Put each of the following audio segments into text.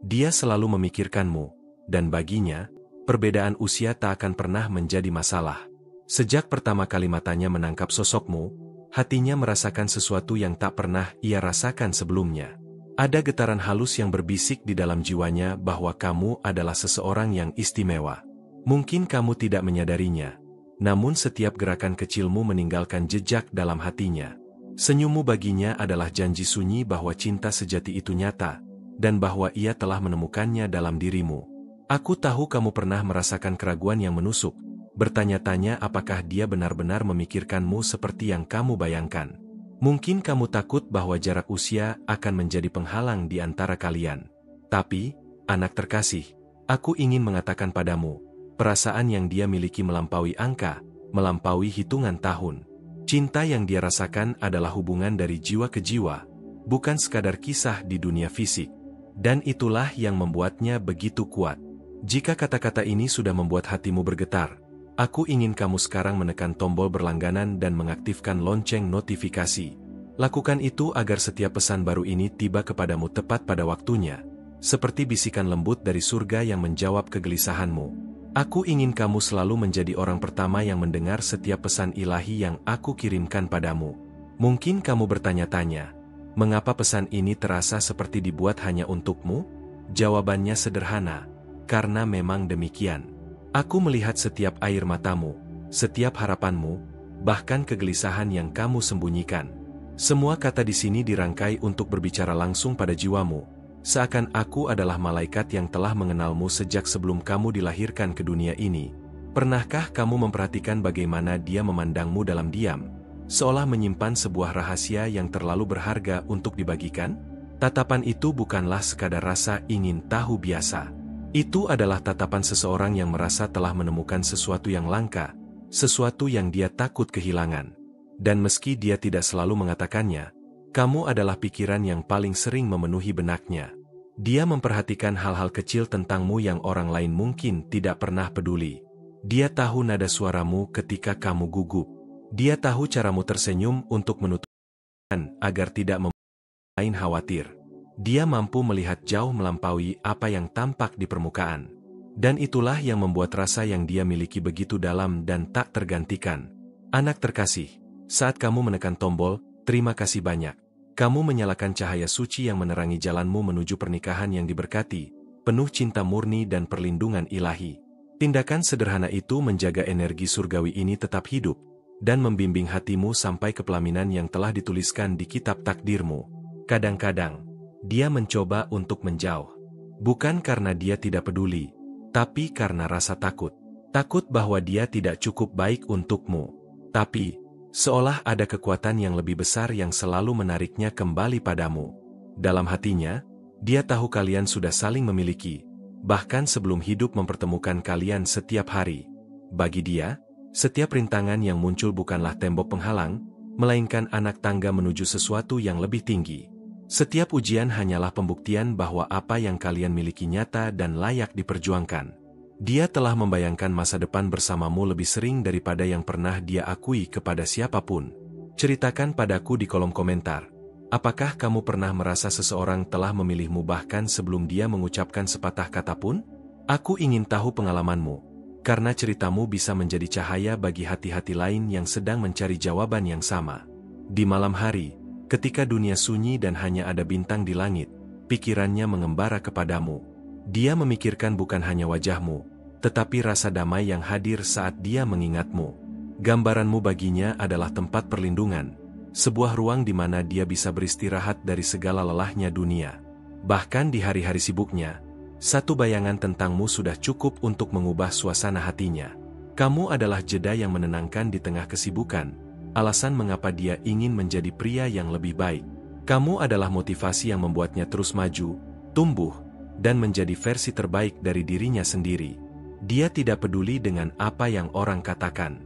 Dia selalu memikirkanmu, dan baginya, perbedaan usia tak akan pernah menjadi masalah. Sejak pertama kali matanya menangkap sosokmu, hatinya merasakan sesuatu yang tak pernah ia rasakan sebelumnya. Ada getaran halus yang berbisik di dalam jiwanya bahwa kamu adalah seseorang yang istimewa. Mungkin kamu tidak menyadarinya, namun setiap gerakan kecilmu meninggalkan jejak dalam hatinya. Senyummu baginya adalah janji sunyi bahwa cinta sejati itu nyata, dan bahwa ia telah menemukannya dalam dirimu. Aku tahu kamu pernah merasakan keraguan yang menusuk, bertanya-tanya apakah dia benar-benar memikirkanmu seperti yang kamu bayangkan. Mungkin kamu takut bahwa jarak usia akan menjadi penghalang di antara kalian. Tapi, anak terkasih, aku ingin mengatakan padamu, perasaan yang dia miliki melampaui angka, melampaui hitungan tahun. Cinta yang dia rasakan adalah hubungan dari jiwa ke jiwa, bukan sekadar kisah di dunia fisik. Dan itulah yang membuatnya begitu kuat. Jika kata-kata ini sudah membuat hatimu bergetar, aku ingin kamu sekarang menekan tombol berlangganan dan mengaktifkan lonceng notifikasi. Lakukan itu agar setiap pesan baru ini tiba kepadamu tepat pada waktunya, seperti bisikan lembut dari surga yang menjawab kegelisahanmu. Aku ingin kamu selalu menjadi orang pertama yang mendengar setiap pesan ilahi yang aku kirimkan padamu. Mungkin kamu bertanya-tanya, mengapa pesan ini terasa seperti dibuat hanya untukmu? Jawabannya sederhana, karena memang demikian. Aku melihat setiap air matamu, setiap harapanmu, bahkan kegelisahan yang kamu sembunyikan. Semua kata di sini dirangkai untuk berbicara langsung pada jiwamu, seakan aku adalah malaikat yang telah mengenalmu sejak sebelum kamu dilahirkan ke dunia ini. Pernahkah kamu memperhatikan bagaimana dia memandangmu dalam diam, seolah menyimpan sebuah rahasia yang terlalu berharga untuk dibagikan? Tatapan itu bukanlah sekadar rasa ingin tahu biasa. Itu adalah tatapan seseorang yang merasa telah menemukan sesuatu yang langka, sesuatu yang dia takut kehilangan. Dan meski dia tidak selalu mengatakannya, kamu adalah pikiran yang paling sering memenuhi benaknya. Dia memperhatikan hal-hal kecil tentangmu yang orang lain mungkin tidak pernah peduli. Dia tahu nada suaramu ketika kamu gugup. Dia tahu caramu tersenyum untuk menutupkan agar tidak membuat lain khawatir. Dia mampu melihat jauh melampaui apa yang tampak di permukaan. Dan itulah yang membuat rasa yang dia miliki begitu dalam dan tak tergantikan. Anak terkasih, saat kamu menekan tombol, terima kasih banyak. Kamu menyalakan cahaya suci yang menerangi jalanmu menuju pernikahan yang diberkati, penuh cinta murni dan perlindungan ilahi. Tindakan sederhana itu menjaga energi surgawi ini tetap hidup, dan membimbing hatimu sampai ke pelaminan yang telah dituliskan di kitab takdirmu. Kadang-kadang, dia mencoba untuk menjauh. Bukan karena dia tidak peduli, tapi karena rasa takut. Takut bahwa dia tidak cukup baik untukmu. Tapi, seolah ada kekuatan yang lebih besar yang selalu menariknya kembali padamu. Dalam hatinya, dia tahu kalian sudah saling memiliki, bahkan sebelum hidup mempertemukan kalian setiap hari. Bagi dia, setiap rintangan yang muncul bukanlah tembok penghalang, melainkan anak tangga menuju sesuatu yang lebih tinggi. Setiap ujian hanyalah pembuktian bahwa apa yang kalian miliki nyata dan layak diperjuangkan. Dia telah membayangkan masa depan bersamamu lebih sering daripada yang pernah dia akui kepada siapapun. Ceritakan padaku di kolom komentar. Apakah kamu pernah merasa seseorang telah memilihmu bahkan sebelum dia mengucapkan sepatah kata pun? Aku ingin tahu pengalamanmu, karena ceritamu bisa menjadi cahaya bagi hati-hati lain yang sedang mencari jawaban yang sama. Di malam hari, ketika dunia sunyi dan hanya ada bintang di langit, pikirannya mengembara kepadamu. Dia memikirkan bukan hanya wajahmu, tetapi rasa damai yang hadir saat dia mengingatmu. Gambaranmu baginya adalah tempat perlindungan, sebuah ruang di mana dia bisa beristirahat dari segala lelahnya dunia. Bahkan di hari-hari sibuknya, satu bayangan tentangmu sudah cukup untuk mengubah suasana hatinya. Kamu adalah jeda yang menenangkan di tengah kesibukan, alasan mengapa dia ingin menjadi pria yang lebih baik. Kamu adalah motivasi yang membuatnya terus maju, tumbuh, dan menjadi versi terbaik dari dirinya sendiri. Dia tidak peduli dengan apa yang orang katakan.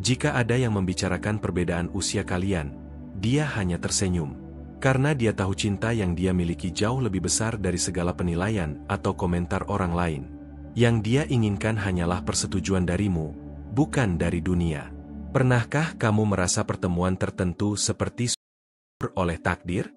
Jika ada yang membicarakan perbedaan usia kalian, dia hanya tersenyum. Karena dia tahu cinta yang dia miliki jauh lebih besar dari segala penilaian atau komentar orang lain. Yang dia inginkan hanyalah persetujuan darimu, bukan dari dunia. Pernahkah kamu merasa pertemuan tertentu seperti oleh takdir?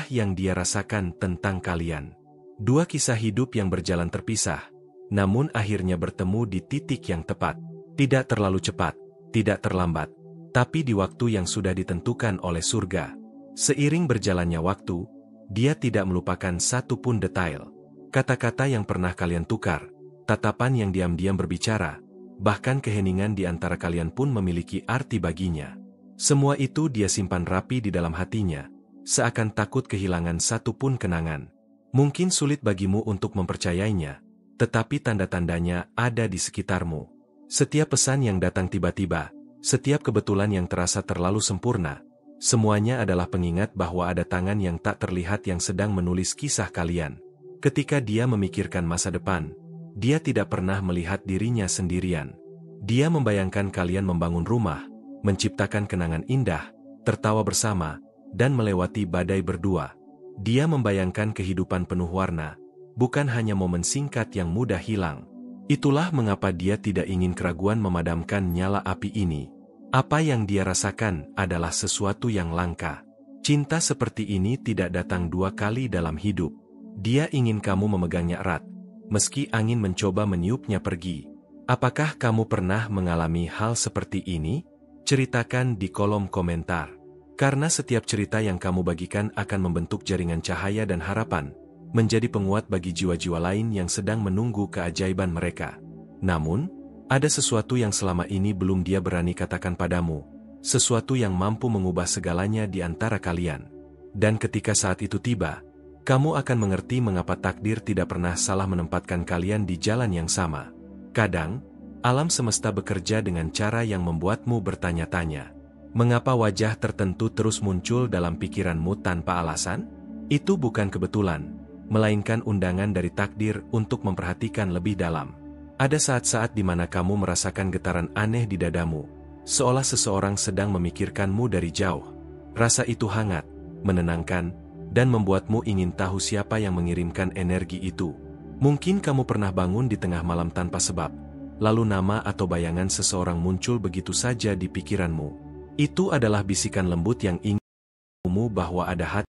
Yang dia rasakan tentang kalian. Dua kisah hidup yang berjalan terpisah, namun akhirnya bertemu di titik yang tepat. Tidak terlalu cepat, tidak terlambat, tapi di waktu yang sudah ditentukan oleh surga. Seiring berjalannya waktu, dia tidak melupakan satu pun detail. Kata-kata yang pernah kalian tukar, tatapan yang diam-diam berbicara, bahkan keheningan di antara kalian pun memiliki arti baginya. Semua itu dia simpan rapi di dalam hatinya, seakan takut kehilangan satu pun kenangan. Mungkin sulit bagimu untuk mempercayainya, tetapi tanda-tandanya ada di sekitarmu. Setiap pesan yang datang tiba-tiba, setiap kebetulan yang terasa terlalu sempurna, semuanya adalah pengingat bahwa ada tangan yang tak terlihat yang sedang menulis kisah kalian. Ketika dia memikirkan masa depan, dia tidak pernah melihat dirinya sendirian. Dia membayangkan kalian membangun rumah, menciptakan kenangan indah, tertawa bersama, dan melewati badai berdua. Dia membayangkan kehidupan penuh warna, bukan hanya momen singkat yang mudah hilang. Itulah mengapa dia tidak ingin keraguan memadamkan nyala api ini. Apa yang dia rasakan adalah sesuatu yang langka. Cinta seperti ini tidak datang dua kali dalam hidup. Dia ingin kamu memegangnya erat, meski angin mencoba meniupnya pergi. Apakah kamu pernah mengalami hal seperti ini? Ceritakan di kolom komentar. Karena setiap cerita yang kamu bagikan akan membentuk jaringan cahaya dan harapan, menjadi penguat bagi jiwa-jiwa lain yang sedang menunggu keajaiban mereka. Namun, ada sesuatu yang selama ini belum dia berani katakan padamu, sesuatu yang mampu mengubah segalanya di antara kalian. Dan ketika saat itu tiba, kamu akan mengerti mengapa takdir tidak pernah salah menempatkan kalian di jalan yang sama. Kadang, alam semesta bekerja dengan cara yang membuatmu bertanya-tanya. Mengapa wajah tertentu terus muncul dalam pikiranmu tanpa alasan? Itu bukan kebetulan, melainkan undangan dari takdir untuk memperhatikan lebih dalam. Ada saat-saat di mana kamu merasakan getaran aneh di dadamu, seolah seseorang sedang memikirkanmu dari jauh. Rasa itu hangat, menenangkan, dan membuatmu ingin tahu siapa yang mengirimkan energi itu. Mungkin kamu pernah bangun di tengah malam tanpa sebab, lalu nama atau bayangan seseorang muncul begitu saja di pikiranmu. Itu adalah bisikan lembut yang ingin mengingatmu bahwa ada hati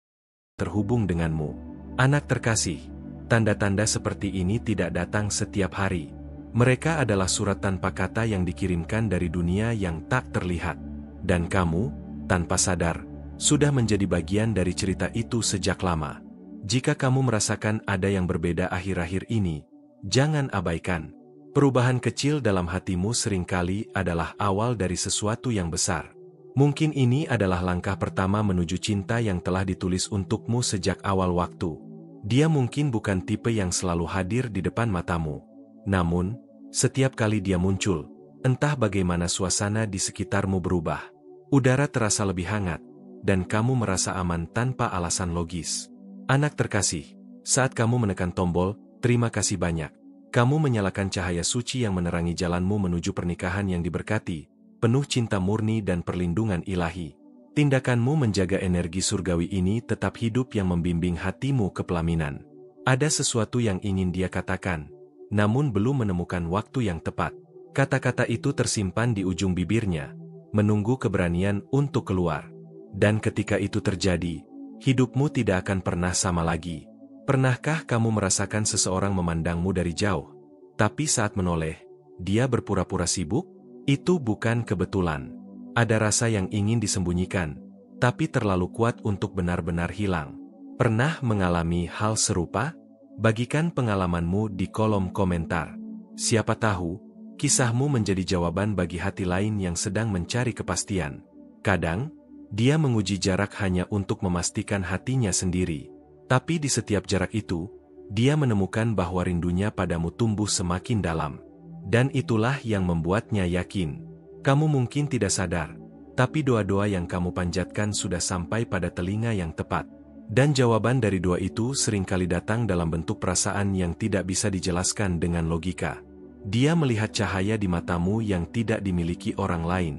terhubung denganmu. Anak terkasih, tanda-tanda seperti ini tidak datang setiap hari. Mereka adalah surat tanpa kata yang dikirimkan dari dunia yang tak terlihat. Dan kamu, tanpa sadar, sudah menjadi bagian dari cerita itu sejak lama. Jika kamu merasakan ada yang berbeda akhir-akhir ini, jangan abaikan. Perubahan kecil dalam hatimu seringkali adalah awal dari sesuatu yang besar. Mungkin ini adalah langkah pertama menuju cinta yang telah ditulis untukmu sejak awal waktu. Dia mungkin bukan tipe yang selalu hadir di depan matamu. Namun, setiap kali dia muncul, entah bagaimana suasana di sekitarmu berubah. Udara terasa lebih hangat, dan kamu merasa aman tanpa alasan logis. Anak terkasih, saat kamu menekan tombol, terima kasih banyak. Kamu menyalakan cahaya suci yang menerangi jalanmu menuju pernikahan yang diberkati, penuh cinta murni dan perlindungan ilahi. Tindakanmu menjaga energi surgawi ini tetap hidup yang membimbing hatimu ke pelaminan. Ada sesuatu yang ingin dia katakan, namun belum menemukan waktu yang tepat. Kata-kata itu tersimpan di ujung bibirnya, menunggu keberanian untuk keluar. Dan ketika itu terjadi, hidupmu tidak akan pernah sama lagi. Pernahkah kamu merasakan seseorang memandangmu dari jauh, tapi saat menoleh, dia berpura-pura sibuk? Itu bukan kebetulan. Ada rasa yang ingin disembunyikan, tapi terlalu kuat untuk benar-benar hilang. Pernah mengalami hal serupa? Bagikan pengalamanmu di kolom komentar. Siapa tahu, kisahmu menjadi jawaban bagi hati lain yang sedang mencari kepastian. Kadang, dia menguji jarak hanya untuk memastikan hatinya sendiri. Tapi di setiap jarak itu, dia menemukan bahwa rindunya padamu tumbuh semakin dalam. Dan itulah yang membuatnya yakin. Kamu mungkin tidak sadar, tapi doa-doa yang kamu panjatkan sudah sampai pada telinga yang tepat. Dan jawaban dari doa itu seringkali datang dalam bentuk perasaan yang tidak bisa dijelaskan dengan logika. Dia melihat cahaya di matamu yang tidak dimiliki orang lain.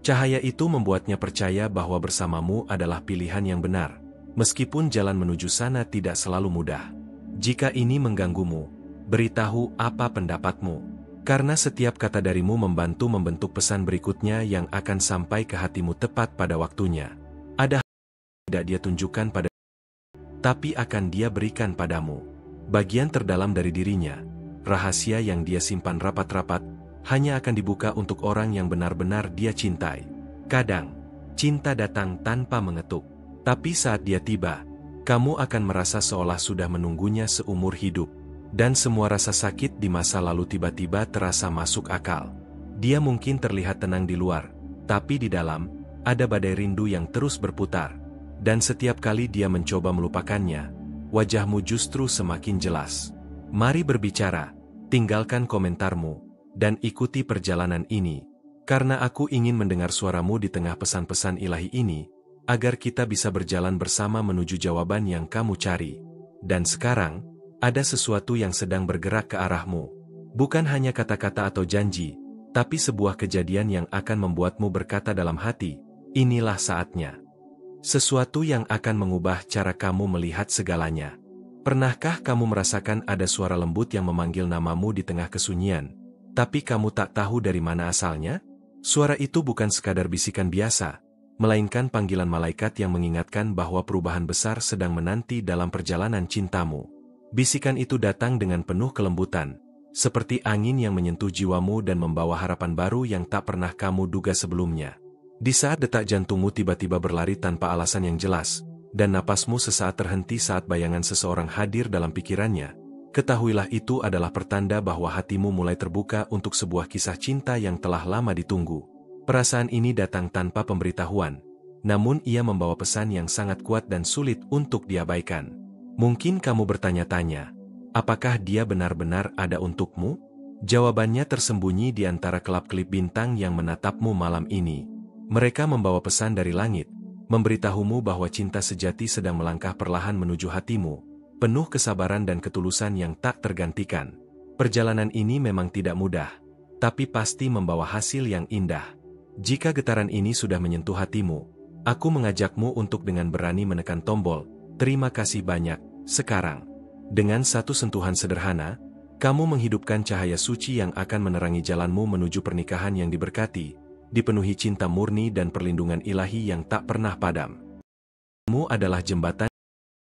Cahaya itu membuatnya percaya bahwa bersamamu adalah pilihan yang benar, meskipun jalan menuju sana tidak selalu mudah. Jika ini mengganggumu, beritahu apa pendapatmu. Karena setiap kata darimu membantu membentuk pesan berikutnya yang akan sampai ke hatimu tepat pada waktunya. Ada hal yang tidak dia tunjukkan pada, tapi akan dia berikan padamu. bagian terdalam dari dirinya, rahasia yang dia simpan rapat-rapat, hanya akan dibuka untuk orang yang benar-benar dia cintai. Kadang, cinta datang tanpa mengetuk, tapi saat dia tiba, kamu akan merasa seolah sudah menunggunya seumur hidup. Dan semua rasa sakit di masa lalu tiba-tiba terasa masuk akal. Dia mungkin terlihat tenang di luar, tapi di dalam, ada badai rindu yang terus berputar. Dan setiap kali dia mencoba melupakannya, wajahmu justru semakin jelas. Mari berbicara, tinggalkan komentarmu, dan ikuti perjalanan ini. Karena aku ingin mendengar suaramu di tengah pesan-pesan ilahi ini, agar kita bisa berjalan bersama menuju jawaban yang kamu cari. Dan sekarang, ada sesuatu yang sedang bergerak ke arahmu. Bukan hanya kata-kata atau janji, tapi sebuah kejadian yang akan membuatmu berkata dalam hati, inilah saatnya. Sesuatu yang akan mengubah cara kamu melihat segalanya. Pernahkah kamu merasakan ada suara lembut yang memanggil namamu di tengah kesunyian, tapi kamu tak tahu dari mana asalnya? Suara itu bukan sekadar bisikan biasa, melainkan panggilan malaikat yang mengingatkan bahwa perubahan besar sedang menanti dalam perjalanan cintamu. Bisikan itu datang dengan penuh kelembutan, seperti angin yang menyentuh jiwamu dan membawa harapan baru yang tak pernah kamu duga sebelumnya. Di saat detak jantungmu tiba-tiba berlari tanpa alasan yang jelas, dan napasmu sesaat terhenti saat bayangan seseorang hadir dalam pikirannya, ketahuilah itu adalah pertanda bahwa hatimu mulai terbuka untuk sebuah kisah cinta yang telah lama ditunggu. Perasaan ini datang tanpa pemberitahuan, namun ia membawa pesan yang sangat kuat dan sulit untuk diabaikan. Mungkin kamu bertanya-tanya, apakah dia benar-benar ada untukmu? Jawabannya tersembunyi di antara kelap-kelip bintang yang menatapmu malam ini. Mereka membawa pesan dari langit, memberitahumu bahwa cinta sejati sedang melangkah perlahan menuju hatimu, penuh kesabaran dan ketulusan yang tak tergantikan. Perjalanan ini memang tidak mudah, tapi pasti membawa hasil yang indah. Jika getaran ini sudah menyentuh hatimu, aku mengajakmu untuk dengan berani menekan tombol, terima kasih banyak, sekarang. Dengan satu sentuhan sederhana, kamu menghidupkan cahaya suci yang akan menerangi jalanmu menuju pernikahan yang diberkati, dipenuhi cinta murni dan perlindungan ilahi yang tak pernah padam. Kamu adalah jembatan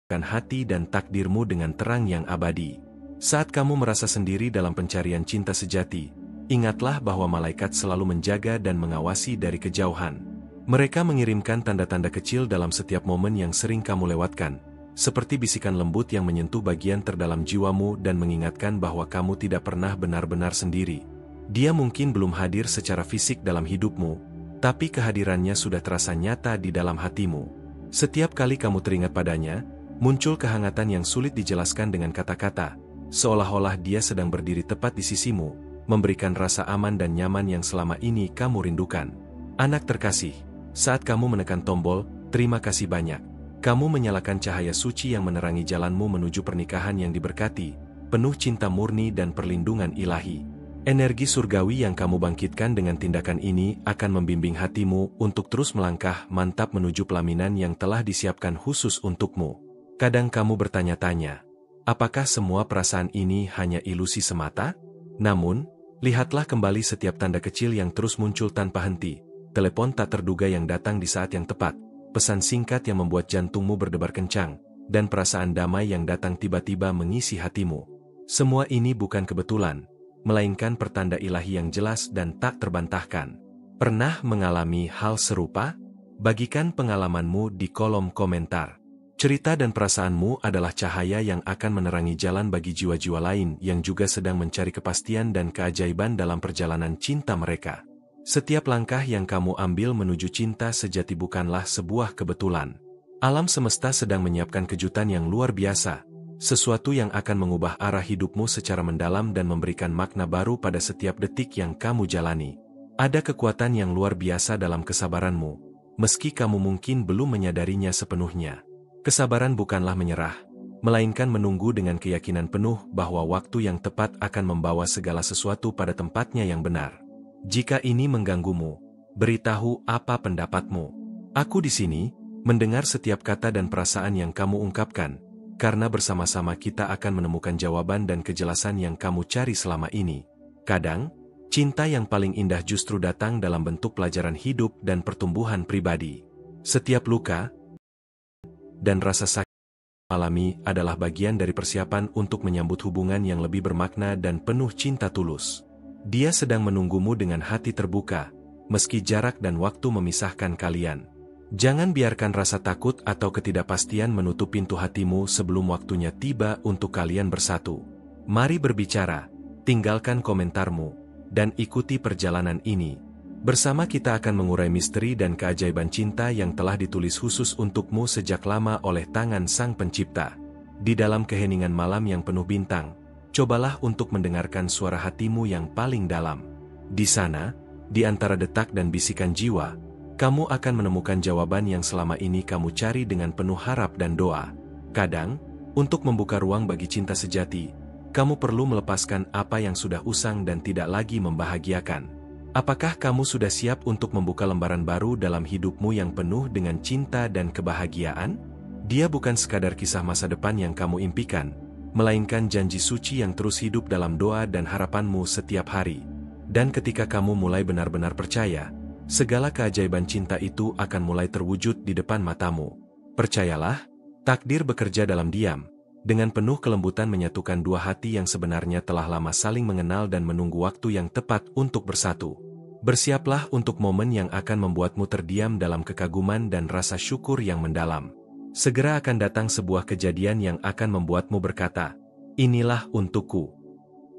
yang hati dan takdirmu dengan terang yang abadi. Saat kamu merasa sendiri dalam pencarian cinta sejati, ingatlah bahwa malaikat selalu menjaga dan mengawasi dari kejauhan. Mereka mengirimkan tanda-tanda kecil dalam setiap momen yang sering kamu lewatkan, seperti bisikan lembut yang menyentuh bagian terdalam jiwamu dan mengingatkan bahwa kamu tidak pernah benar-benar sendiri. Dia mungkin belum hadir secara fisik dalam hidupmu, tapi kehadirannya sudah terasa nyata di dalam hatimu. Setiap kali kamu teringat padanya, muncul kehangatan yang sulit dijelaskan dengan kata-kata, seolah-olah dia sedang berdiri tepat di sisimu, memberikan rasa aman dan nyaman yang selama ini kamu rindukan. Anak terkasih, saat kamu menekan tombol, terima kasih banyak. Kamu menyalakan cahaya suci yang menerangi jalanmu menuju pernikahan yang diberkati, penuh cinta murni dan perlindungan ilahi. Energi surgawi yang kamu bangkitkan dengan tindakan ini akan membimbing hatimu untuk terus melangkah mantap menuju pelaminan yang telah disiapkan khusus untukmu. Kadang kamu bertanya-tanya, apakah semua perasaan ini hanya ilusi semata? Namun, lihatlah kembali setiap tanda kecil yang terus muncul tanpa henti, telepon tak terduga yang datang di saat yang tepat, pesan singkat yang membuat jantungmu berdebar kencang, dan perasaan damai yang datang tiba-tiba mengisi hatimu. Semua ini bukan kebetulan, melainkan pertanda ilahi yang jelas dan tak terbantahkan. Pernah mengalami hal serupa? Bagikan pengalamanmu di kolom komentar. Cerita dan perasaanmu adalah cahaya yang akan menerangi jalan bagi jiwa-jiwa lain yang juga sedang mencari kepastian dan keajaiban dalam perjalanan cinta mereka. Setiap langkah yang kamu ambil menuju cinta sejati bukanlah sebuah kebetulan. Alam semesta sedang menyiapkan kejutan yang luar biasa, sesuatu yang akan mengubah arah hidupmu secara mendalam dan memberikan makna baru pada setiap detik yang kamu jalani. Ada kekuatan yang luar biasa dalam kesabaranmu, meski kamu mungkin belum menyadarinya sepenuhnya. Kesabaran bukanlah menyerah, melainkan menunggu dengan keyakinan penuh bahwa waktu yang tepat akan membawa segala sesuatu pada tempatnya yang benar. Jika ini mengganggumu, beritahu apa pendapatmu. Aku di sini, mendengar setiap kata dan perasaan yang kamu ungkapkan, karena bersama-sama kita akan menemukan jawaban dan kejelasan yang kamu cari selama ini. Kadang, cinta yang paling indah justru datang dalam bentuk pelajaran hidup dan pertumbuhan pribadi. Setiap luka dan rasa sakit alami adalah bagian dari persiapan untuk menyambut hubungan yang lebih bermakna dan penuh cinta tulus. Dia sedang menunggumu dengan hati terbuka, meski jarak dan waktu memisahkan kalian. Jangan biarkan rasa takut atau ketidakpastian menutup pintu hatimu sebelum waktunya tiba untuk kalian bersatu. Mari berbicara, tinggalkan komentarmu, dan ikuti perjalanan ini. Bersama kita akan mengurai misteri dan keajaiban cinta yang telah ditulis khusus untukmu sejak lama oleh tangan Sang Pencipta. Di dalam keheningan malam yang penuh bintang, cobalah untuk mendengarkan suara hatimu yang paling dalam. Di sana, di antara detak dan bisikan jiwa, kamu akan menemukan jawaban yang selama ini kamu cari dengan penuh harap dan doa. Kadang, untuk membuka ruang bagi cinta sejati, kamu perlu melepaskan apa yang sudah usang dan tidak lagi membahagiakan. Apakah kamu sudah siap untuk membuka lembaran baru dalam hidupmu yang penuh dengan cinta dan kebahagiaan? Dia bukan sekadar kisah masa depan yang kamu impikan, melainkan janji suci yang terus hidup dalam doa dan harapanmu setiap hari. Dan ketika kamu mulai benar-benar percaya, segala keajaiban cinta itu akan mulai terwujud di depan matamu. Percayalah, takdir bekerja dalam diam, dengan penuh kelembutan menyatukan dua hati yang sebenarnya telah lama saling mengenal dan menunggu waktu yang tepat untuk bersatu. Bersiaplah untuk momen yang akan membuatmu terdiam dalam kekaguman dan rasa syukur yang mendalam. Segera akan datang sebuah kejadian yang akan membuatmu berkata, "Inilah untukku."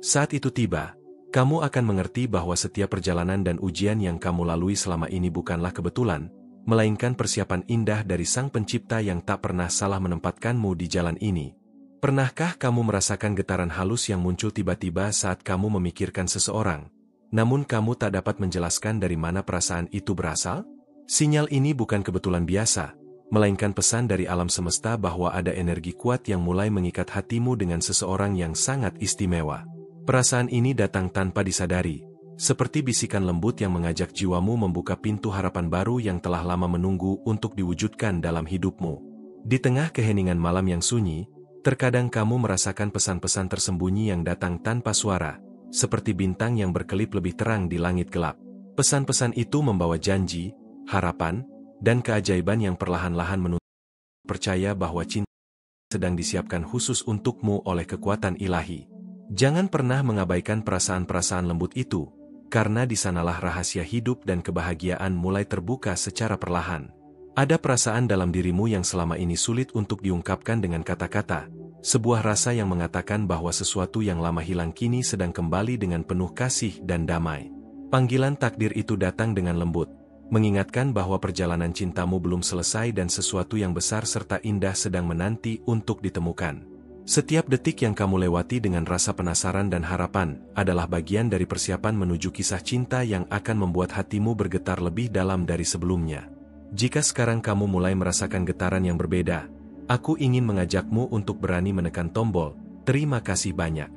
Saat itu tiba, kamu akan mengerti bahwa setiap perjalanan dan ujian yang kamu lalui selama ini bukanlah kebetulan, melainkan persiapan indah dari Sang Pencipta yang tak pernah salah menempatkanmu di jalan ini. Pernahkah kamu merasakan getaran halus yang muncul tiba-tiba saat kamu memikirkan seseorang, namun kamu tak dapat menjelaskan dari mana perasaan itu berasal? Sinyal ini bukan kebetulan biasa, melainkan pesan dari alam semesta bahwa ada energi kuat yang mulai mengikat hatimu dengan seseorang yang sangat istimewa. Perasaan ini datang tanpa disadari, seperti bisikan lembut yang mengajak jiwamu membuka pintu harapan baru yang telah lama menunggu untuk diwujudkan dalam hidupmu. Di tengah keheningan malam yang sunyi, terkadang kamu merasakan pesan-pesan tersembunyi yang datang tanpa suara, seperti bintang yang berkelip lebih terang di langit gelap. Pesan-pesan itu membawa janji, harapan, dan keajaiban yang perlahan-lahan menuntut percaya bahwa cinta sedang disiapkan khusus untukmu oleh kekuatan ilahi. Jangan pernah mengabaikan perasaan-perasaan lembut itu, karena di sanalah rahasia hidup dan kebahagiaan mulai terbuka secara perlahan. Ada perasaan dalam dirimu yang selama ini sulit untuk diungkapkan dengan kata-kata, sebuah rasa yang mengatakan bahwa sesuatu yang lama hilang kini sedang kembali dengan penuh kasih dan damai. Panggilan takdir itu datang dengan lembut, mengingatkan bahwa perjalanan cintamu belum selesai dan sesuatu yang besar serta indah sedang menanti untuk ditemukan. Setiap detik yang kamu lewati dengan rasa penasaran dan harapan adalah bagian dari persiapan menuju kisah cinta yang akan membuat hatimu bergetar lebih dalam dari sebelumnya. Jika sekarang kamu mulai merasakan getaran yang berbeda, aku ingin mengajakmu untuk berani menekan tombol, "Terima kasih banyak."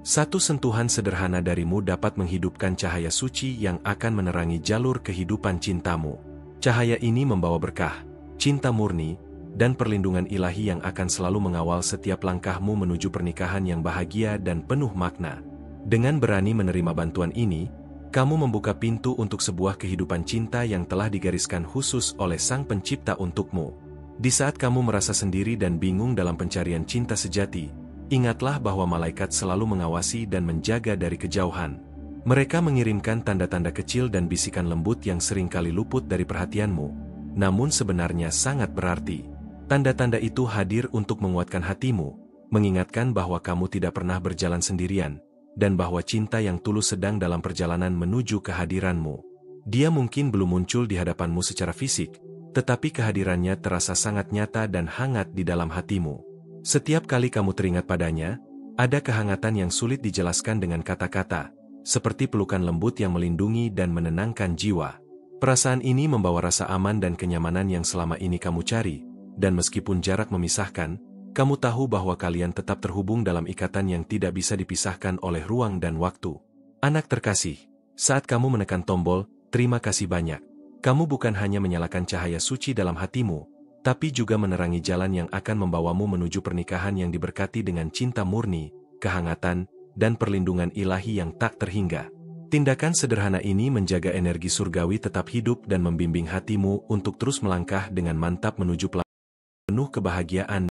Satu sentuhan sederhana darimu dapat menghidupkan cahaya suci yang akan menerangi jalur kehidupan cintamu. Cahaya ini membawa berkah, cinta murni, dan perlindungan ilahi yang akan selalu mengawal setiap langkahmu menuju pernikahan yang bahagia dan penuh makna. Dengan berani menerima bantuan ini, kamu membuka pintu untuk sebuah kehidupan cinta yang telah digariskan khusus oleh Sang Pencipta untukmu. Di saat kamu merasa sendiri dan bingung dalam pencarian cinta sejati, ingatlah bahwa malaikat selalu mengawasi dan menjaga dari kejauhan. Mereka mengirimkan tanda-tanda kecil dan bisikan lembut yang seringkali luput dari perhatianmu, namun sebenarnya sangat berarti. Tanda-tanda itu hadir untuk menguatkan hatimu, mengingatkan bahwa kamu tidak pernah berjalan sendirian, dan bahwa cinta yang tulus sedang dalam perjalanan menuju kehadiranmu. Dia mungkin belum muncul di hadapanmu secara fisik, tetapi kehadirannya terasa sangat nyata dan hangat di dalam hatimu. Setiap kali kamu teringat padanya, ada kehangatan yang sulit dijelaskan dengan kata-kata, seperti pelukan lembut yang melindungi dan menenangkan jiwa. Perasaan ini membawa rasa aman dan kenyamanan yang selama ini kamu cari, dan meskipun jarak memisahkan, kamu tahu bahwa kalian tetap terhubung dalam ikatan yang tidak bisa dipisahkan oleh ruang dan waktu. Anak terkasih, saat kamu menekan tombol, "Terima kasih banyak," kamu bukan hanya menyalakan cahaya suci dalam hatimu, tapi juga menerangi jalan yang akan membawamu menuju pernikahan yang diberkati dengan cinta murni, kehangatan, dan perlindungan ilahi yang tak terhingga. Tindakan sederhana ini menjaga energi surgawi tetap hidup dan membimbing hatimu untuk terus melangkah dengan mantap menuju penuh kebahagiaan.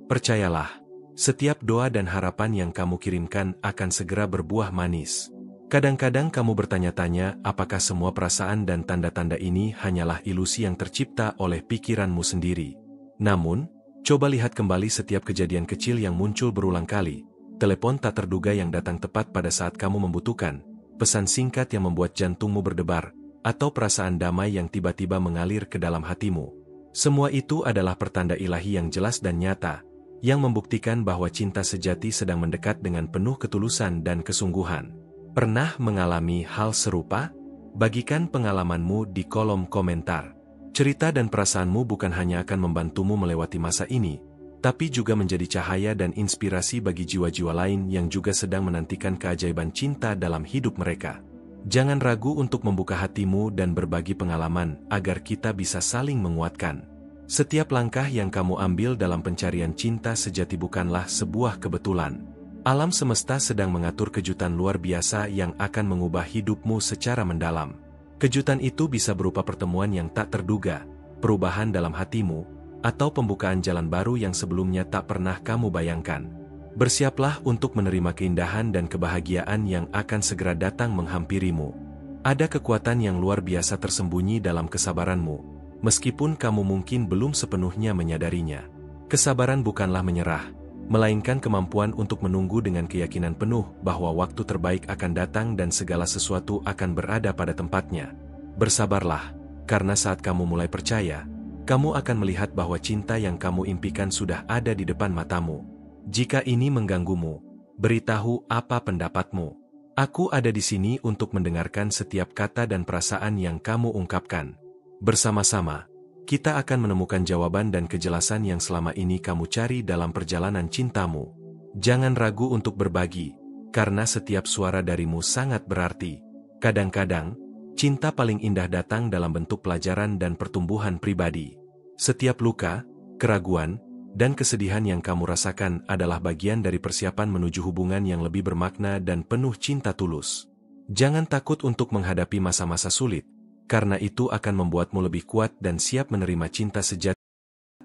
Percayalah, setiap doa dan harapan yang kamu kirimkan akan segera berbuah manis. Kadang-kadang kamu bertanya-tanya apakah semua perasaan dan tanda-tanda ini hanyalah ilusi yang tercipta oleh pikiranmu sendiri. Namun, coba lihat kembali setiap kejadian kecil yang muncul berulang kali, telepon tak terduga yang datang tepat pada saat kamu membutuhkan, pesan singkat yang membuat jantungmu berdebar, atau perasaan damai yang tiba-tiba mengalir ke dalam hatimu. Semua itu adalah pertanda ilahi yang jelas dan nyata, yang membuktikan bahwa cinta sejati sedang mendekat dengan penuh ketulusan dan kesungguhan. Pernah mengalami hal serupa? Bagikan pengalamanmu di kolom komentar. Cerita dan perasaanmu bukan hanya akan membantumu melewati masa ini, tapi juga menjadi cahaya dan inspirasi bagi jiwa-jiwa lain yang juga sedang menantikan keajaiban cinta dalam hidup mereka. Jangan ragu untuk membuka hatimu dan berbagi pengalaman agar kita bisa saling menguatkan. Setiap langkah yang kamu ambil dalam pencarian cinta sejati bukanlah sebuah kebetulan. Alam semesta sedang mengatur kejutan luar biasa yang akan mengubah hidupmu secara mendalam. Kejutan itu bisa berupa pertemuan yang tak terduga, perubahan dalam hatimu, atau pembukaan jalan baru yang sebelumnya tak pernah kamu bayangkan. Bersiaplah untuk menerima keindahan dan kebahagiaan yang akan segera datang menghampirimu. Ada kekuatan yang luar biasa tersembunyi dalam kesabaranmu, meskipun kamu mungkin belum sepenuhnya menyadarinya. Kesabaran bukanlah menyerah, melainkan kemampuan untuk menunggu dengan keyakinan penuh bahwa waktu terbaik akan datang dan segala sesuatu akan berada pada tempatnya. Bersabarlah, karena saat kamu mulai percaya, kamu akan melihat bahwa cinta yang kamu impikan sudah ada di depan matamu. Jika ini mengganggumu, beritahu apa pendapatmu. Aku ada di sini untuk mendengarkan setiap kata dan perasaan yang kamu ungkapkan. Bersama-sama, kita akan menemukan jawaban dan kejelasan yang selama ini kamu cari dalam perjalanan cintamu. Jangan ragu untuk berbagi, karena setiap suara darimu sangat berarti. Kadang-kadang, cinta paling indah datang dalam bentuk pelajaran dan pertumbuhan pribadi. Setiap luka, keraguan, dan kesedihan yang kamu rasakan adalah bagian dari persiapan menuju hubungan yang lebih bermakna dan penuh cinta tulus. Jangan takut untuk menghadapi masa-masa sulit, karena itu akan membuatmu lebih kuat dan siap menerima cinta sejati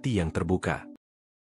yang terbuka.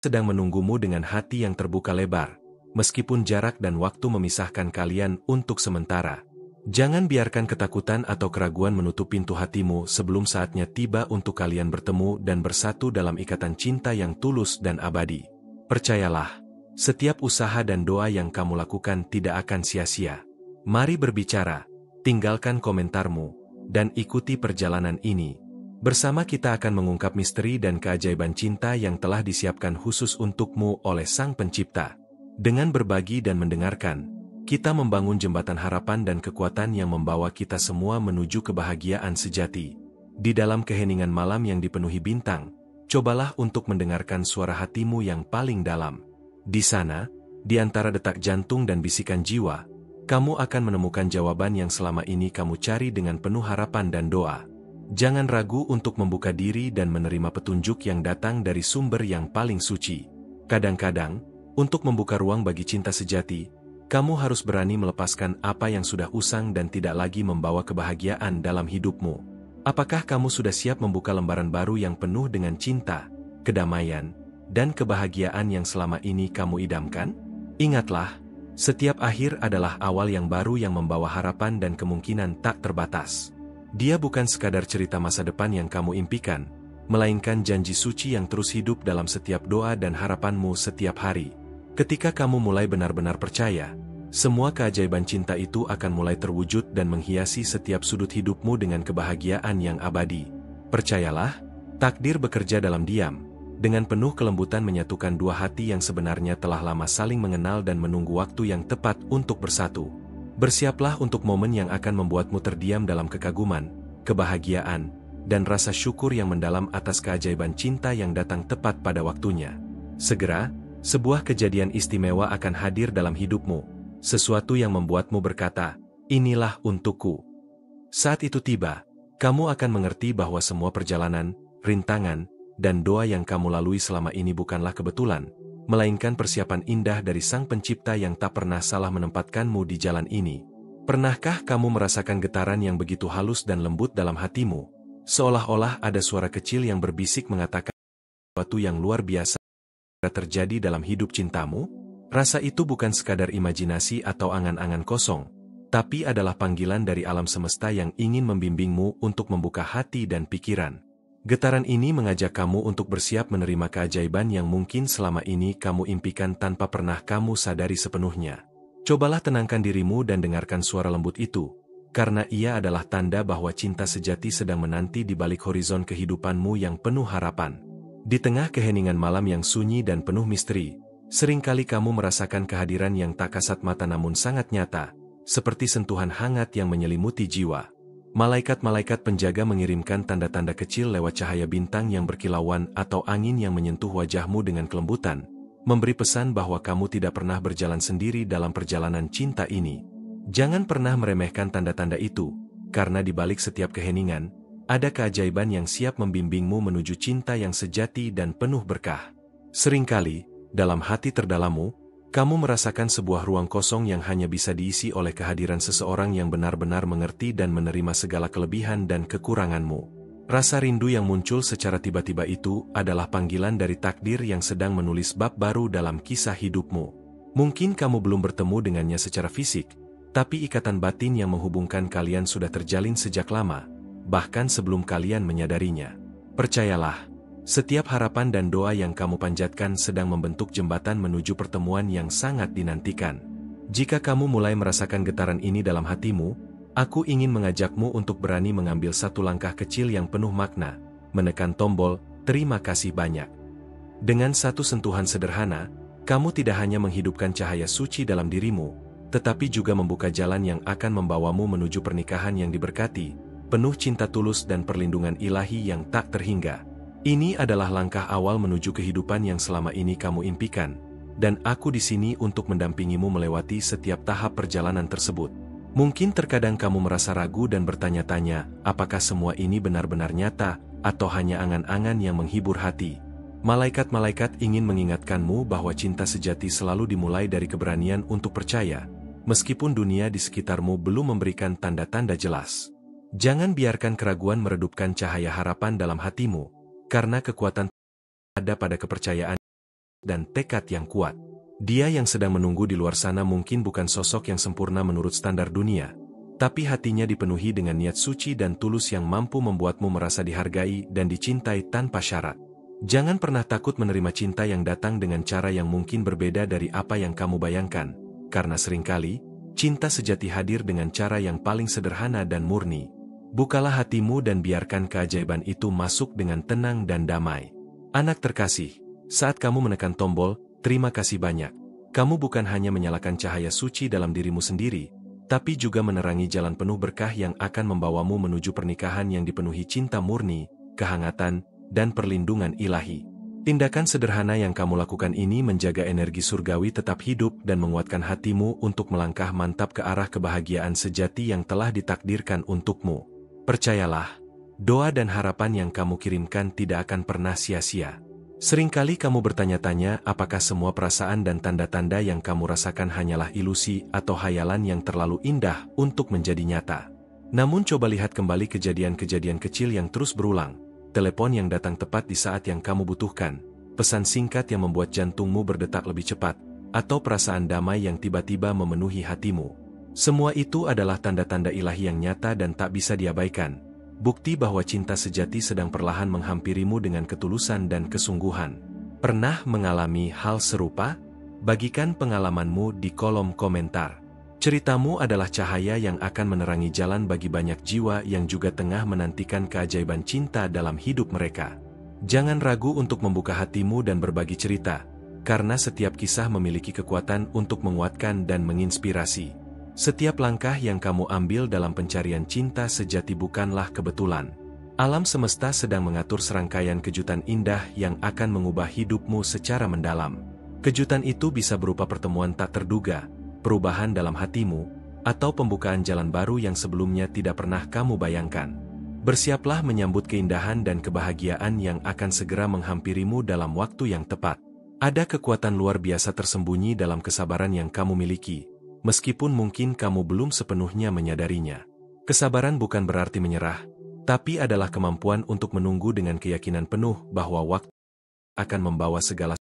Sedang menunggumu dengan hati yang terbuka lebar, meskipun jarak dan waktu memisahkan kalian untuk sementara. Jangan biarkan ketakutan atau keraguan menutup pintu hatimu sebelum saatnya tiba untuk kalian bertemu dan bersatu dalam ikatan cinta yang tulus dan abadi. Percayalah, setiap usaha dan doa yang kamu lakukan tidak akan sia-sia. Mari berbicara, tinggalkan komentarmu, dan ikuti perjalanan ini. Bersama kita akan mengungkap misteri dan keajaiban cinta yang telah disiapkan khusus untukmu oleh Sang Pencipta. Dengan berbagi dan mendengarkan, kita membangun jembatan harapan dan kekuatan yang membawa kita semua menuju kebahagiaan sejati. Di dalam keheningan malam yang dipenuhi bintang, cobalah untuk mendengarkan suara hatimu yang paling dalam. Di sana, di antara detak jantung dan bisikan jiwa, kamu akan menemukan jawaban yang selama ini kamu cari dengan penuh harapan dan doa. Jangan ragu untuk membuka diri dan menerima petunjuk yang datang dari sumber yang paling suci. Kadang-kadang, untuk membuka ruang bagi cinta sejati, kamu harus berani melepaskan apa yang sudah usang dan tidak lagi membawa kebahagiaan dalam hidupmu. Apakah kamu sudah siap membuka lembaran baru yang penuh dengan cinta, kedamaian, dan kebahagiaan yang selama ini kamu idamkan? Ingatlah, setiap akhir adalah awal yang baru yang membawa harapan dan kemungkinan tak terbatas. Dia bukan sekadar cerita masa depan yang kamu impikan, melainkan janji suci yang terus hidup dalam setiap doa dan harapanmu setiap hari. Ketika kamu mulai benar-benar percaya, semua keajaiban cinta itu akan mulai terwujud dan menghiasi setiap sudut hidupmu dengan kebahagiaan yang abadi. Percayalah, takdir bekerja dalam diam, dengan penuh kelembutan menyatukan dua hati yang sebenarnya telah lama saling mengenal dan menunggu waktu yang tepat untuk bersatu. Bersiaplah untuk momen yang akan membuatmu terdiam dalam kekaguman, kebahagiaan, dan rasa syukur yang mendalam atas keajaiban cinta yang datang tepat pada waktunya. Segera, sebuah kejadian istimewa akan hadir dalam hidupmu, sesuatu yang membuatmu berkata, "Inilah untukku." Saat itu tiba, kamu akan mengerti bahwa semua perjalanan, rintangan, dan doa yang kamu lalui selama ini bukanlah kebetulan, melainkan persiapan indah dari Sang Pencipta yang tak pernah salah menempatkanmu di jalan ini. Pernahkah kamu merasakan getaran yang begitu halus dan lembut dalam hatimu, seolah-olah ada suara kecil yang berbisik mengatakan sesuatu yang luar biasa terjadi dalam hidup cintamu? Rasa itu bukan sekadar imajinasi atau angan-angan kosong, tapi adalah panggilan dari alam semesta yang ingin membimbingmu untuk membuka hati dan pikiran. Getaran ini mengajak kamu untuk bersiap menerima keajaiban yang mungkin selama ini kamu impikan tanpa pernah kamu sadari sepenuhnya. Cobalah tenangkan dirimu dan dengarkan suara lembut itu, karena ia adalah tanda bahwa cinta sejati sedang menanti di balik horizon kehidupanmu yang penuh harapan. Di tengah keheningan malam yang sunyi dan penuh misteri, seringkali kamu merasakan kehadiran yang tak kasat mata namun sangat nyata, seperti sentuhan hangat yang menyelimuti jiwa. Malaikat-malaikat penjaga mengirimkan tanda-tanda kecil lewat cahaya bintang yang berkilauan atau angin yang menyentuh wajahmu dengan kelembutan, memberi pesan bahwa kamu tidak pernah berjalan sendiri dalam perjalanan cinta ini. Jangan pernah meremehkan tanda-tanda itu, karena di balik setiap keheningan, ada keajaiban yang siap membimbingmu menuju cinta yang sejati dan penuh berkah. Seringkali, dalam hati terdalammu, kamu merasakan sebuah ruang kosong yang hanya bisa diisi oleh kehadiran seseorang yang benar-benar mengerti dan menerima segala kelebihan dan kekuranganmu. Rasa rindu yang muncul secara tiba-tiba itu adalah panggilan dari takdir yang sedang menulis bab baru dalam kisah hidupmu. Mungkin kamu belum bertemu dengannya secara fisik, tapi ikatan batin yang menghubungkan kalian sudah terjalin sejak lama, bahkan sebelum kalian menyadarinya. Percayalah, setiap harapan dan doa yang kamu panjatkan sedang membentuk jembatan menuju pertemuan yang sangat dinantikan. Jika kamu mulai merasakan getaran ini dalam hatimu, aku ingin mengajakmu untuk berani mengambil satu langkah kecil yang penuh makna, menekan tombol "Terima kasih banyak". Dengan satu sentuhan sederhana, kamu tidak hanya menghidupkan cahaya suci dalam dirimu, tetapi juga membuka jalan yang akan membawamu menuju pernikahan yang diberkati, penuh cinta tulus dan perlindungan ilahi yang tak terhingga. Ini adalah langkah awal menuju kehidupan yang selama ini kamu impikan, dan aku di sini untuk mendampingimu melewati setiap tahap perjalanan tersebut. Mungkin terkadang kamu merasa ragu dan bertanya-tanya, apakah semua ini benar-benar nyata, atau hanya angan-angan yang menghibur hati? Malaikat-malaikat ingin mengingatkanmu bahwa cinta sejati selalu dimulai dari keberanian untuk percaya, meskipun dunia di sekitarmu belum memberikan tanda-tanda jelas. Jangan biarkan keraguan meredupkan cahaya harapan dalam hatimu, karena kekuatan ada pada kepercayaan dan tekad yang kuat. Dia yang sedang menunggu di luar sana mungkin bukan sosok yang sempurna menurut standar dunia, tapi hatinya dipenuhi dengan niat suci dan tulus yang mampu membuatmu merasa dihargai dan dicintai tanpa syarat. Jangan pernah takut menerima cinta yang datang dengan cara yang mungkin berbeda dari apa yang kamu bayangkan, karena seringkali, cinta sejati hadir dengan cara yang paling sederhana dan murni. Bukalah hatimu dan biarkan keajaiban itu masuk dengan tenang dan damai. Anak terkasih, saat kamu menekan tombol "Terima kasih banyak", kamu bukan hanya menyalakan cahaya suci dalam dirimu sendiri, tapi juga menerangi jalan penuh berkah yang akan membawamu menuju pernikahan yang dipenuhi cinta murni, kehangatan, dan perlindungan ilahi. Tindakan sederhana yang kamu lakukan ini menjaga energi surgawi tetap hidup dan menguatkan hatimu untuk melangkah mantap ke arah kebahagiaan sejati yang telah ditakdirkan untukmu. Percayalah, doa dan harapan yang kamu kirimkan tidak akan pernah sia-sia. Seringkali kamu bertanya-tanya apakah semua perasaan dan tanda-tanda yang kamu rasakan hanyalah ilusi atau hayalan yang terlalu indah untuk menjadi nyata. Namun coba lihat kembali kejadian-kejadian kecil yang terus berulang, telepon yang datang tepat di saat yang kamu butuhkan, pesan singkat yang membuat jantungmu berdetak lebih cepat, atau perasaan damai yang tiba-tiba memenuhi hatimu. Semua itu adalah tanda-tanda ilahi yang nyata dan tak bisa diabaikan, bukti bahwa cinta sejati sedang perlahan menghampirimu dengan ketulusan dan kesungguhan. Pernah mengalami hal serupa? Bagikan pengalamanmu di kolom komentar. Ceritamu adalah cahaya yang akan menerangi jalan bagi banyak jiwa yang juga tengah menantikan keajaiban cinta dalam hidup mereka. Jangan ragu untuk membuka hatimu dan berbagi cerita, karena setiap kisah memiliki kekuatan untuk menguatkan dan menginspirasi. Setiap langkah yang kamu ambil dalam pencarian cinta sejati bukanlah kebetulan. Alam semesta sedang mengatur serangkaian kejutan indah yang akan mengubah hidupmu secara mendalam. Kejutan itu bisa berupa pertemuan tak terduga, perubahan dalam hatimu, atau pembukaan jalan baru yang sebelumnya tidak pernah kamu bayangkan. Bersiaplah menyambut keindahan dan kebahagiaan yang akan segera menghampirimu dalam waktu yang tepat. Ada kekuatan luar biasa tersembunyi dalam kesabaran yang kamu miliki, meskipun mungkin kamu belum sepenuhnya menyadarinya. Kesabaran bukan berarti menyerah, tapi adalah kemampuan untuk menunggu dengan keyakinan penuh bahwa waktu akan membawa segala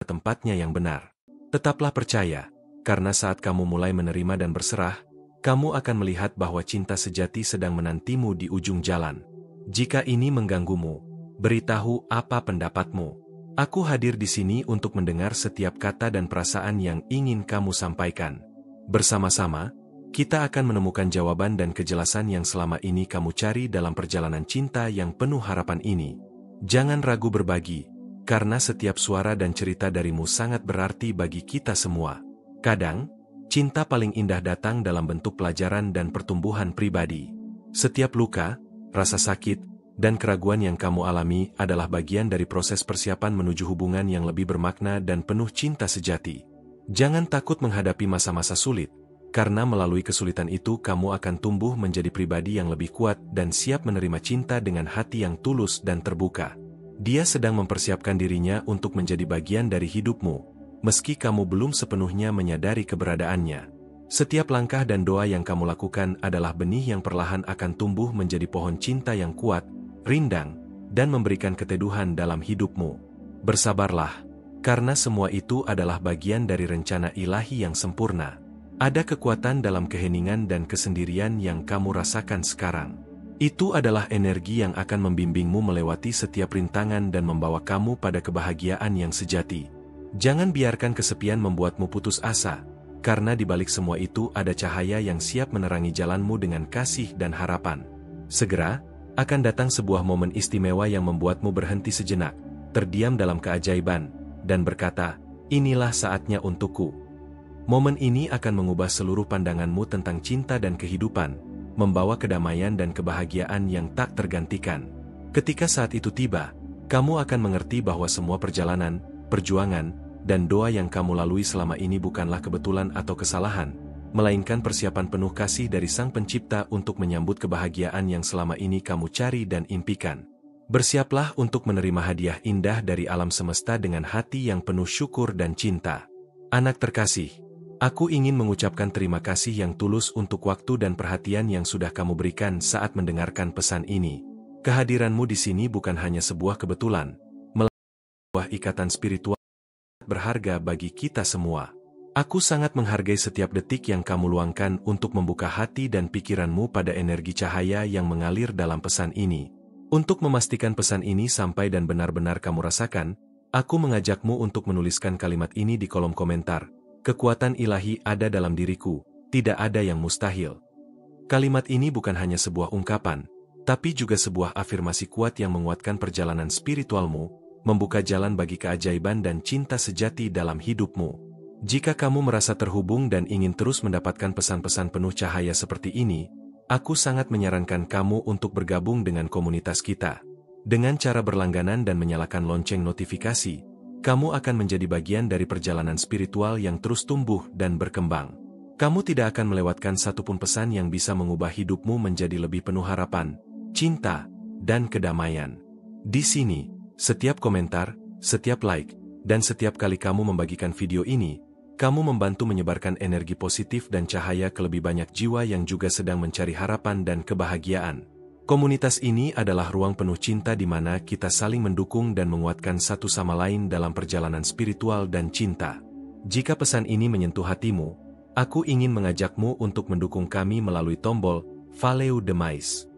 tempatnya yang benar. Tetaplah percaya, karena saat kamu mulai menerima dan berserah, kamu akan melihat bahwa cinta sejati sedang menantimu di ujung jalan. Jika ini mengganggumu, beritahu apa pendapatmu. Aku hadir di sini untuk mendengar setiap kata dan perasaan yang ingin kamu sampaikan. Bersama-sama, kita akan menemukan jawaban dan kejelasan yang selama ini kamu cari dalam perjalanan cinta yang penuh harapan ini. Jangan ragu berbagi, karena setiap suara dan cerita darimu sangat berarti bagi kita semua. Kadang, cinta paling indah datang dalam bentuk pelajaran dan pertumbuhan pribadi. Setiap luka, rasa sakit, dan keraguan yang kamu alami adalah bagian dari proses persiapan menuju hubungan yang lebih bermakna dan penuh cinta sejati. Jangan takut menghadapi masa-masa sulit, karena melalui kesulitan itu kamu akan tumbuh menjadi pribadi yang lebih kuat dan siap menerima cinta dengan hati yang tulus dan terbuka. Dia sedang mempersiapkan dirinya untuk menjadi bagian dari hidupmu, meski kamu belum sepenuhnya menyadari keberadaannya. Setiap langkah dan doa yang kamu lakukan adalah benih yang perlahan akan tumbuh menjadi pohon cinta yang kuat, rindang, dan memberikan keteduhan dalam hidupmu. Bersabarlah, karena semua itu adalah bagian dari rencana ilahi yang sempurna. Ada kekuatan dalam keheningan dan kesendirian yang kamu rasakan sekarang. Itu adalah energi yang akan membimbingmu melewati setiap rintangan dan membawa kamu pada kebahagiaan yang sejati. Jangan biarkan kesepian membuatmu putus asa, karena di balik semua itu ada cahaya yang siap menerangi jalanmu dengan kasih dan harapan. Segera, akan datang sebuah momen istimewa yang membuatmu berhenti sejenak, terdiam dalam keajaiban, dan berkata, "Inilah saatnya untukku." Momen ini akan mengubah seluruh pandanganmu tentang cinta dan kehidupan, membawa kedamaian dan kebahagiaan yang tak tergantikan. Ketika saat itu tiba, kamu akan mengerti bahwa semua perjalanan, perjuangan, dan doa yang kamu lalui selama ini bukanlah kebetulan atau kesalahan, melainkan persiapan penuh kasih dari Sang Pencipta untuk menyambut kebahagiaan yang selama ini kamu cari dan impikan. Bersiaplah untuk menerima hadiah indah dari alam semesta dengan hati yang penuh syukur dan cinta. Anak terkasih, aku ingin mengucapkan terima kasih yang tulus untuk waktu dan perhatian yang sudah kamu berikan saat mendengarkan pesan ini. Kehadiranmu di sini bukan hanya sebuah kebetulan, melainkan sebuah ikatan spiritual berharga bagi kita semua. Aku sangat menghargai setiap detik yang kamu luangkan untuk membuka hati dan pikiranmu pada energi cahaya yang mengalir dalam pesan ini. Untuk memastikan pesan ini sampai dan benar-benar kamu rasakan, aku mengajakmu untuk menuliskan kalimat ini di kolom komentar. Kekuatan ilahi ada dalam diriku, tidak ada yang mustahil. Kalimat ini bukan hanya sebuah ungkapan, tapi juga sebuah afirmasi kuat yang menguatkan perjalanan spiritualmu, membuka jalan bagi keajaiban dan cinta sejati dalam hidupmu. Jika kamu merasa terhubung dan ingin terus mendapatkan pesan-pesan penuh cahaya seperti ini, aku sangat menyarankan kamu untuk bergabung dengan komunitas kita. Dengan cara berlangganan dan menyalakan lonceng notifikasi, kamu akan menjadi bagian dari perjalanan spiritual yang terus tumbuh dan berkembang. Kamu tidak akan melewatkan satupun pesan yang bisa mengubah hidupmu menjadi lebih penuh harapan, cinta, dan kedamaian. Di sini, setiap komentar, setiap like, dan setiap kali kamu membagikan video ini, kamu membantu menyebarkan energi positif dan cahaya ke lebih banyak jiwa yang juga sedang mencari harapan dan kebahagiaan. Komunitas ini adalah ruang penuh cinta di mana kita saling mendukung dan menguatkan satu sama lain dalam perjalanan spiritual dan cinta. Jika pesan ini menyentuh hatimu, aku ingin mengajakmu untuk mendukung kami melalui tombol Follow the Mais.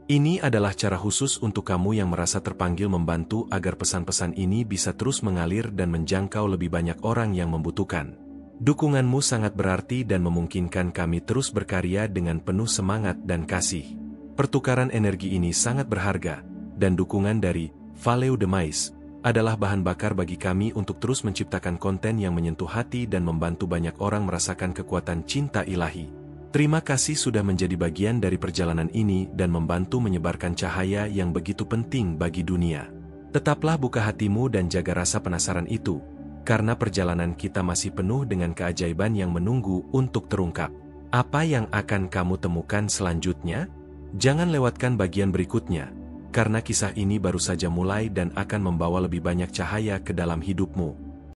Ini adalah cara khusus untuk kamu yang merasa terpanggil membantu agar pesan-pesan ini bisa terus mengalir dan menjangkau lebih banyak orang yang membutuhkan. Dukunganmu sangat berarti dan memungkinkan kami terus berkarya dengan penuh semangat dan kasih. Pertukaran energi ini sangat berharga, dan dukungan dari Follow the Mais adalah bahan bakar bagi kami untuk terus menciptakan konten yang menyentuh hati dan membantu banyak orang merasakan kekuatan cinta ilahi. Terima kasih sudah menjadi bagian dari perjalanan ini dan membantu menyebarkan cahaya yang begitu penting bagi dunia. Tetaplah buka hatimu dan jaga rasa penasaran itu, karena perjalanan kita masih penuh dengan keajaiban yang menunggu untuk terungkap. Apa yang akan kamu temukan selanjutnya? Jangan lewatkan bagian berikutnya, karena kisah ini baru saja mulai dan akan membawa lebih banyak cahaya ke dalam hidupmu.